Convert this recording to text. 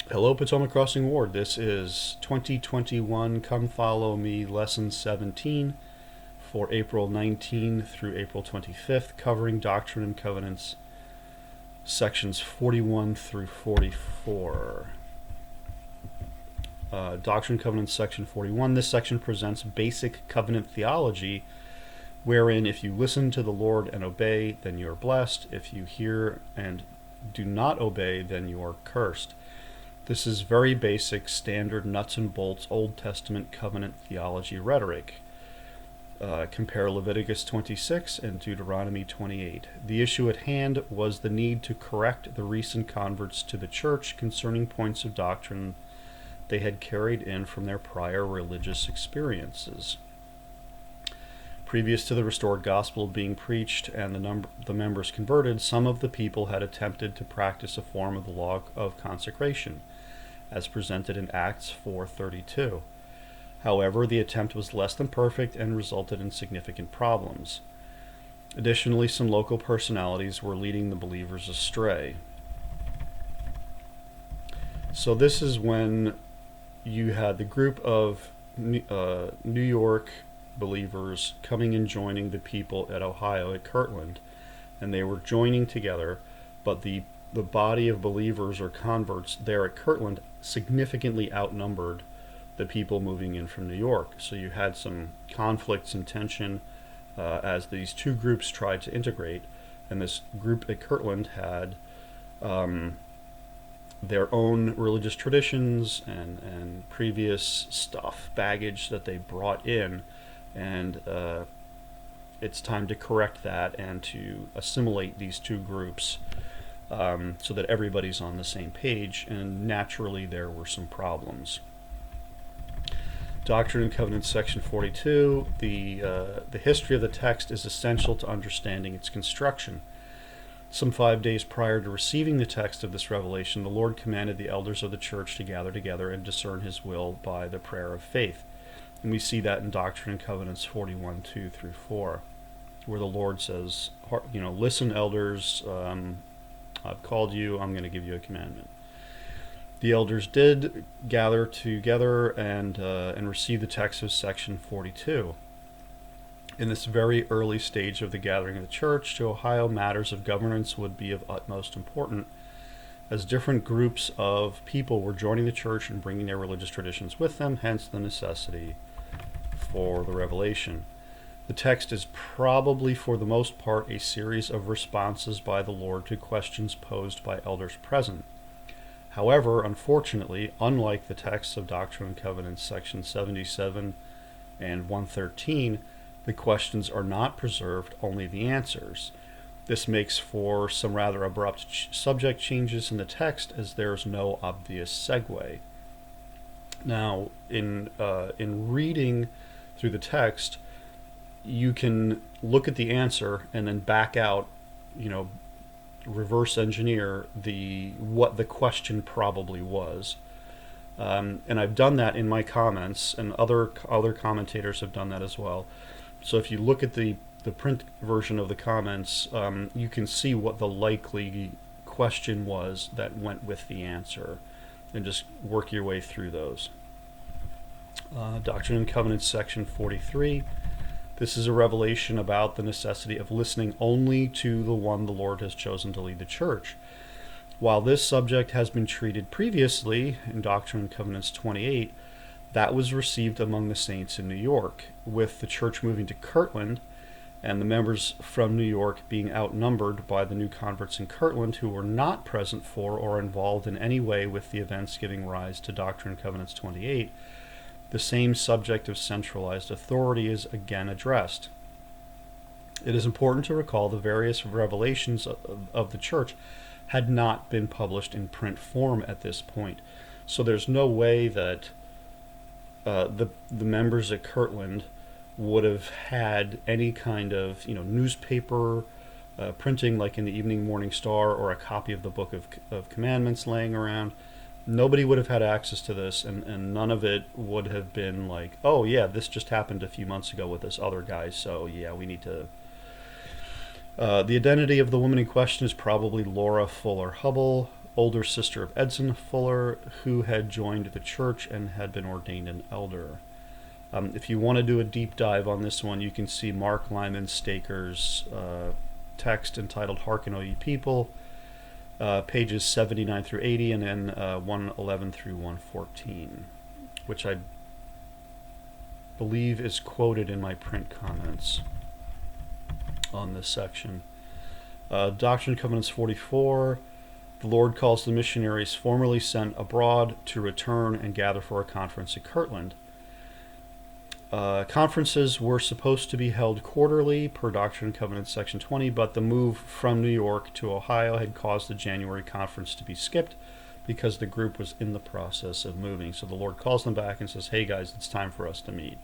Hello, Potomac Crossing Ward. This is 2021 Come Follow Me Lesson 17 for April 19 through April 25th, covering Doctrine and Covenants, sections 41 through 44. Doctrine and Covenants, section 41. This section presents basic covenant theology, wherein if you listen to the Lord and obey, then you are blessed. If you hear and do not obey, then you are cursed. This is very basic, standard, nuts and bolts, Old Testament covenant theology rhetoric. Compare Leviticus 26 and Deuteronomy 28. The issue at hand was the need to correct the recent converts to the church concerning points of doctrine they had carried in from their prior religious experiences. Previous to the restored gospel being preached and the members converted, some of the people had attempted to practice a form of the law of consecration, as presented in Acts 4:32. However, the attempt was less than perfect and resulted in significant problems. Additionally, some local personalities were leading the believers astray. So this is when you had the group of New York believers coming and joining the people at Ohio, at Kirtland, and they were joining together, but the body of believers or converts there at Kirtland significantly outnumbered the people moving in from New York. So you had some conflicts and tension as these two groups tried to integrate, and this group at Kirtland had their own religious traditions and previous stuff, baggage that they brought in, and it's time to correct that and to assimilate these two groups so that everybody's on the same page, and naturally there were some problems. Doctrine and Covenants, section 42. The history of the text is essential to understanding its construction. Some 5 days prior to receiving the text of this revelation, the Lord commanded the elders of the church to gather together and discern his will by the prayer of faith. And we see that in Doctrine and Covenants 41, 2 through 4, where the Lord says, listen, elders, I've called you, I'm going to give you a commandment. The elders did gather together and receive the text of section 42. In this very early stage of the gathering of the church to Ohio, matters of governance would be of utmost importance, as different groups of people were joining the church and bringing their religious traditions with them, hence the necessity for the revelation. The text is probably, for the most part, a series of responses by the Lord to questions posed by elders present. However, unfortunately, unlike the texts of Doctrine and Covenants, section 77 and 113, the questions are not preserved, only the answers. This makes for some rather abrupt subject changes in the text, as there is no obvious segue. Now, in reading through the text, you can look at the answer and then back out, reverse engineer what the question probably was. And I've done that in my comments, and other commentators have done that as well. So if you look at the print version of the comments, you can see what the likely question was that went with the answer, and just work your way through those. Doctrine and Covenants, section 43. This is a revelation about the necessity of listening only to the one the Lord has chosen to lead the church. While this subject has been treated previously in Doctrine and Covenants 28, that was received among the saints in New York. With the church moving to Kirtland and the members from New York being outnumbered by the new converts in Kirtland who were not present for or involved in any way with the events giving rise to Doctrine and Covenants 28, the same subject of centralized authority is again addressed. It is important to recall the various revelations of the church had not been published in print form at this point. So there's no way that the members at Kirtland would have had any kind of newspaper printing like in the Evening Morning Star, or a copy of the Book of Commandments laying around. Nobody would have had access to this, and none of it would have been like, oh yeah, this just happened a few months ago with this other guy, so yeah, we need to... The identity of the woman in question is probably Laura Fuller Hubble, older sister of Edson Fuller, who had joined the church and had been ordained an elder. If you want to do a deep dive on this one, you can see Mark Lyman Staker's text entitled Hearken, O Ye People, pages 79 through 80, and then 111 through 114, which I believe is quoted in my print comments on this section. Doctrine and Covenants 44. The Lord calls the missionaries formerly sent abroad to return and gather for a conference at Kirtland. Conferences were supposed to be held quarterly per Doctrine and Covenants section 20, but the move from New York to Ohio had caused the January conference to be skipped because the group was in the process of moving. So the Lord calls them back and says, hey guys, it's time for us to meet.